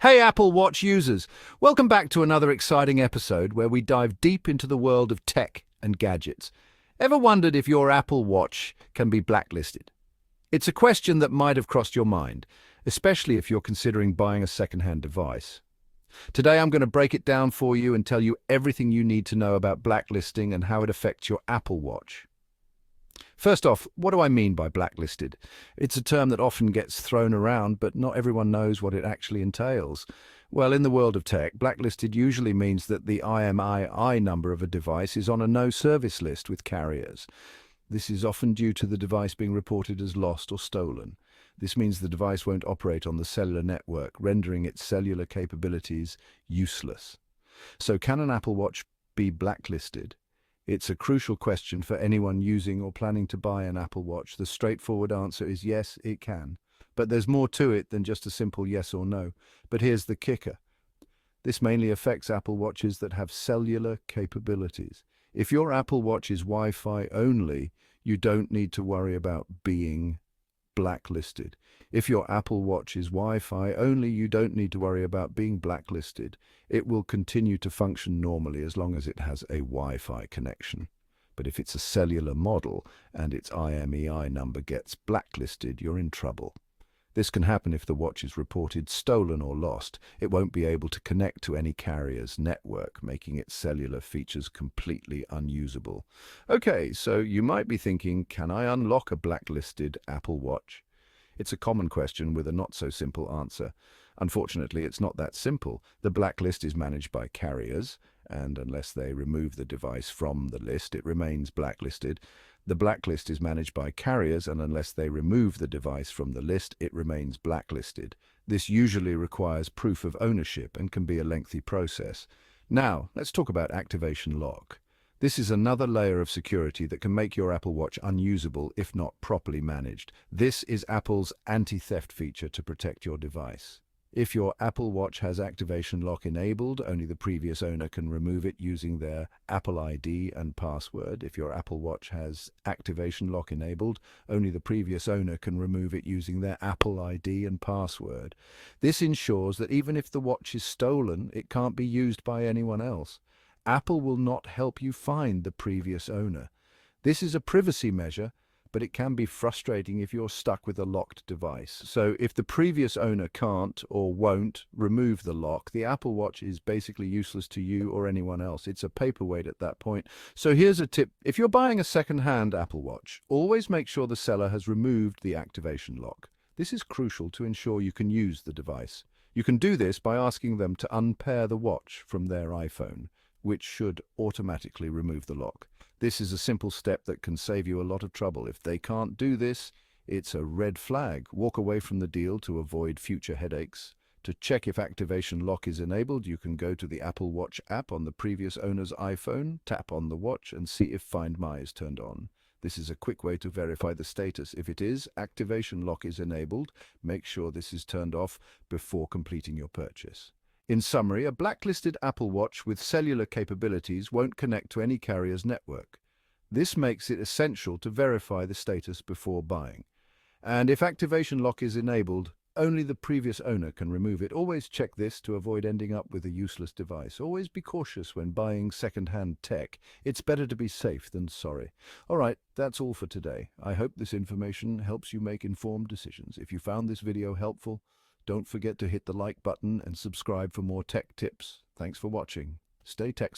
Hey Apple Watch users, welcome back to another exciting episode where we dive deep into the world of tech and gadgets. Ever wondered if your Apple Watch can be blacklisted? It's a question that might have crossed your mind, especially if you're considering buying a second-hand device. Today I'm going to break it down for you and tell you everything you need to know about blacklisting and how it affects your Apple Watch. First off, what do I mean by blacklisted? It's a term that often gets thrown around, but not everyone knows what it actually entails. Well, in the world of tech, blacklisted usually means that the IMEI number of a device is on a no-service list with carriers. This is often due to the device being reported as lost or stolen. This means the device won't operate on the cellular network, rendering its cellular capabilities useless. So can an Apple Watch be blacklisted? It's a crucial question for anyone using or planning to buy an Apple Watch. The straightforward answer is yes, it can. But there's more to it than just a simple yes or no. But here's the kicker. This mainly affects Apple Watches that have cellular capabilities. If your Apple Watch is Wi-Fi only, you don't need to worry about being blacklisted. If your Apple Watch is Wi-Fi only, you don't need to worry about being blacklisted. It will continue to function normally as long as it has a Wi-Fi connection. But if it's a cellular model and its IMEI number gets blacklisted, you're in trouble. This can happen if the watch is reported stolen or lost. It won't be able to connect to any carrier's network, making its cellular features completely unusable. Okay, so you might be thinking, can I unlock a blacklisted Apple Watch? It's a common question with a not-so-simple answer. Unfortunately, it's not that simple. The blacklist is managed by carriers, and unless they remove the device from the list, it remains blacklisted. The blacklist is managed by carriers, and unless they remove the device from the list, it remains blacklisted. This usually requires proof of ownership and can be a lengthy process. Now, let's talk about activation lock. This is another layer of security that can make your Apple Watch unusable if not properly managed. This is Apple's anti-theft feature to protect your device. If your Apple Watch has activation lock enabled, only the previous owner can remove it using their Apple ID and password. If your Apple Watch has activation lock enabled, only the previous owner can remove it using their Apple ID and password. This ensures that even if the watch is stolen, it can't be used by anyone else. Apple will not help you find the previous owner. This is a privacy measure, but it can be frustrating if you're stuck with a locked device. So if the previous owner can't or won't remove the lock, the Apple Watch is basically useless to you or anyone else. It's a paperweight at that point. So here's a tip. If you're buying a second-hand Apple Watch, always make sure the seller has removed the activation lock. This is crucial to ensure you can use the device. You can do this by asking them to unpair the watch from their iPhone, which should automatically remove the lock. This is a simple step that can save you a lot of trouble. If they can't do this, it's a red flag. Walk away from the deal to avoid future headaches. To check if activation lock is enabled, you can go to the Apple Watch app on the previous owner's iPhone, tap on the watch, and see if Find My is turned on. This is a quick way to verify the status. If it is, activation lock is enabled. Make sure this is turned off before completing your purchase. In summary, a blacklisted Apple Watch with cellular capabilities won't connect to any carrier's network. This makes it essential to verify the status before buying. And if activation lock is enabled, only the previous owner can remove it. Always check this to avoid ending up with a useless device. Always be cautious when buying second-hand tech. It's better to be safe than sorry. All right, that's all for today. I hope this information helps you make informed decisions. If you found this video helpful, don't forget to hit the like button and subscribe for more tech tips. Thanks for watching. Stay tech savvy.